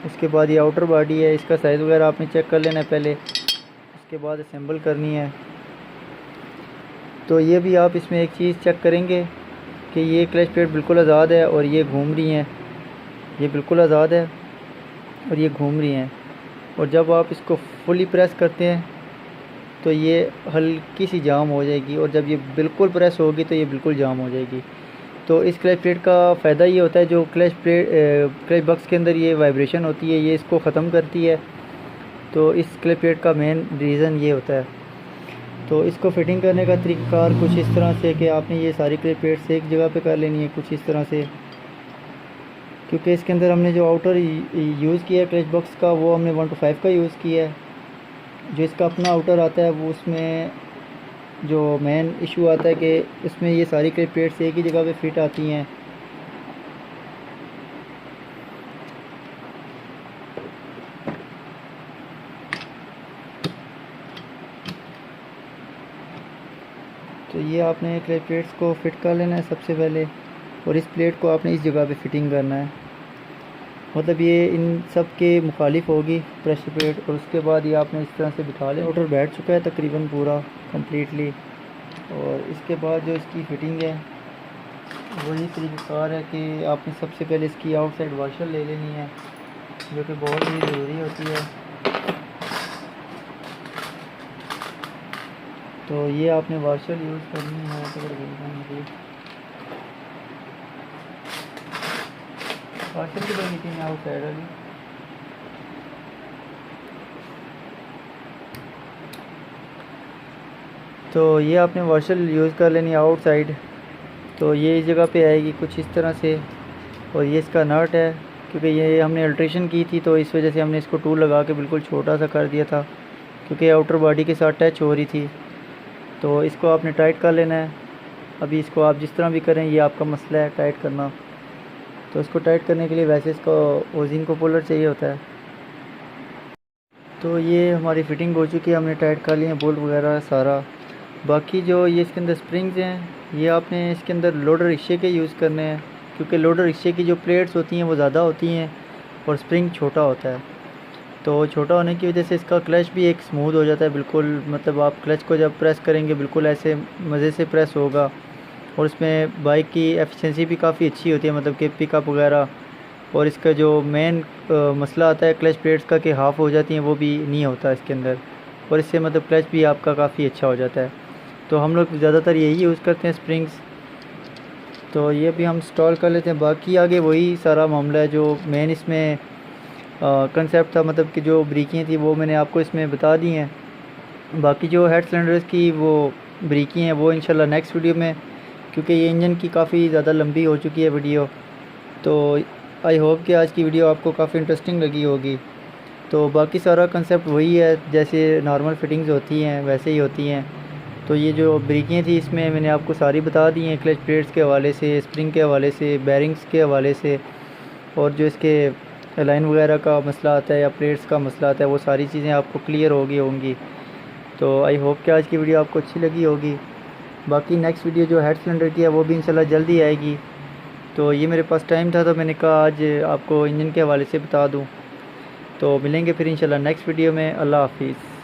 उसके बाद ये आउटर बॉडी है, इसका साइज़ वगैरह आपने चेक कर लेना है पहले, उसके बाद असेंबल करनी है। तो ये भी आप इसमें एक चीज़ चेक करेंगे कि ये क्लच प्लेट बिल्कुल आज़ाद है और ये घूम रही हैं, ये बिल्कुल आज़ाद है और ये घूम रही हैं। और जब आप इसको फुली प्रेस करते हैं तो ये हल्की सी जाम हो जाएगी, और जब ये बिल्कुल प्रेस होगी तो ये बिल्कुल जाम हो जाएगी। तो इस क्लच प्लेट का फ़ायदा ये होता है, जो क्लच बॉक्स के अंदर ये वाइब्रेशन होती है ये इसको ख़त्म करती है। तो इस क्लच प्लेट का मेन रीज़न ये होता है। तो इसको फिटिंग करने का तरीक़ाकार कुछ इस तरह से कि आपने ये सारी क्लच प्लेट्स एक जगह पे कर लेनी है कुछ इस तरह से, क्योंकि इसके अंदर हमने जो आउटर यूज़ किया है क्लच बॉक्स का वो हमने 1 to 5 का यूज़ किया है। जो इसका अपना आउटर आता है वो उसमें जो मेन इशू आता है कि इसमें ये सारी क्लच प्लेट्स एक ही जगह पे फिट आती हैं। तो ये आपने क्लच प्लेट्स को फिट कर लेना है सबसे पहले, और इस प्लेट को आपने इस जगह पे फिटिंग करना है, मतलब ये इन सब के मुखालिफ होगी प्रेशर प्लेट। और उसके बाद ये आपने इस तरह से बिठा लें। आउटर बैठ चुका है तकरीबन पूरा कम्प्लीटली, और इसके बाद जो इसकी फ़िटिंग है वही तरीक़ाकार है कि आपने सबसे पहले इसकी आउटसाइड वाशर ले लेनी है, जो कि बहुत ही ज़रूरी होती है। तो ये आपने वाशर यूज़ करनी है वाशर की बनी थी आउटसाइड वाली। तो ये आपने वाशर यूज़ कर लेनी आउटसाइड। तो ये इस जगह पे आएगी कुछ इस तरह से, और ये इसका नट है, क्योंकि ये हमने अल्ट्रेशन की थी तो इस वजह से हमने इसको टूल लगा के बिल्कुल छोटा सा कर दिया था, क्योंकि आउटर बॉडी के साथ टच हो रही थी। तो इसको आपने टाइट कर लेना है। अभी इसको आप जिस तरह भी करें ये आपका मसला है टाइट करना। तो इसको टाइट करने के लिए वैसे इसको ओजिंग को पुलर चाहिए होता है। तो ये हमारी फ़िटिंग हो चुकी है, हमने टाइट कर लिए बोल्ट वगैरह सारा। बाकी जो ये इसके अंदर स्प्रिंग्स हैं ये आपने इसके अंदर लोडर रिक्शे के यूज़ करने हैं, क्योंकि लोडर रिक्शे की जो प्लेट्स होती हैं वो ज़्यादा होती हैं और स्प्रिंग छोटा होता है। तो छोटा होने की वजह से इसका क्लच भी एक स्मूथ हो जाता है बिल्कुल, मतलब आप क्लच को जब प्रेस करेंगे बिल्कुल ऐसे मज़े से प्रेस होगा। और इसमें बाइक की एफिशिएंसी भी काफ़ी अच्छी होती है, मतलब कि पिकअप वगैरह। और इसका जो मेन मसला आता है क्लच प्लेट्स का कि हाफ़ हो जाती हैं, वो भी नहीं होता इसके अंदर, और इससे मतलब क्लच भी आपका काफ़ी अच्छा हो जाता है। तो हम लोग ज़्यादातर यही यूज़ करते हैं स्प्रिंग्स। तो ये भी हम इंस्टॉल कर लेते हैं। बाकी आगे वही सारा मामला है जो मेन इसमें कंसेप्ट था, मतलब कि जो ब्रेकियाँ थी वो मैंने आपको इसमें बता दी हैं। बाकी जो हेड सिलेंडर्स की वो ब्रेकी हैं वो इंशाल्लाह नेक्स्ट वीडियो में, क्योंकि ये इंजन की काफ़ी ज़्यादा लंबी हो चुकी है वीडियो। तो आई होप कि आज की वीडियो आपको काफ़ी इंटरेस्टिंग लगी होगी। तो बाकी सारा कंसेप्ट वही है, जैसे नॉर्मल फिटिंग्स होती हैं वैसे ही होती हैं। तो ये जो ब्रेकियाँ थी इसमें मैंने आपको सारी बता दी हैं, क्लच प्लेट्स के हवाले से, स्प्रिंग के हवाले से, बैरिंग्स के हवाले से, और जो इसके लाइन वगैरह का मसला आता है या प्लेट्स का मसला आता है वो सारी चीज़ें आपको क्लियर हो गई होंगी। तो आई होप कि आज की वीडियो आपको अच्छी लगी होगी। बाकी नेक्स्ट वीडियो जो हेड सिलेंडर की है वो भी इंशाल्लाह जल्दी आएगी। तो ये मेरे पास टाइम था तो मैंने कहा आज आपको इंजन के हवाले से बता दूँ। तो मिलेंगे फिर इंशाल्लाह नेक्स्ट वीडियो में। अल्लाह हाफिज़।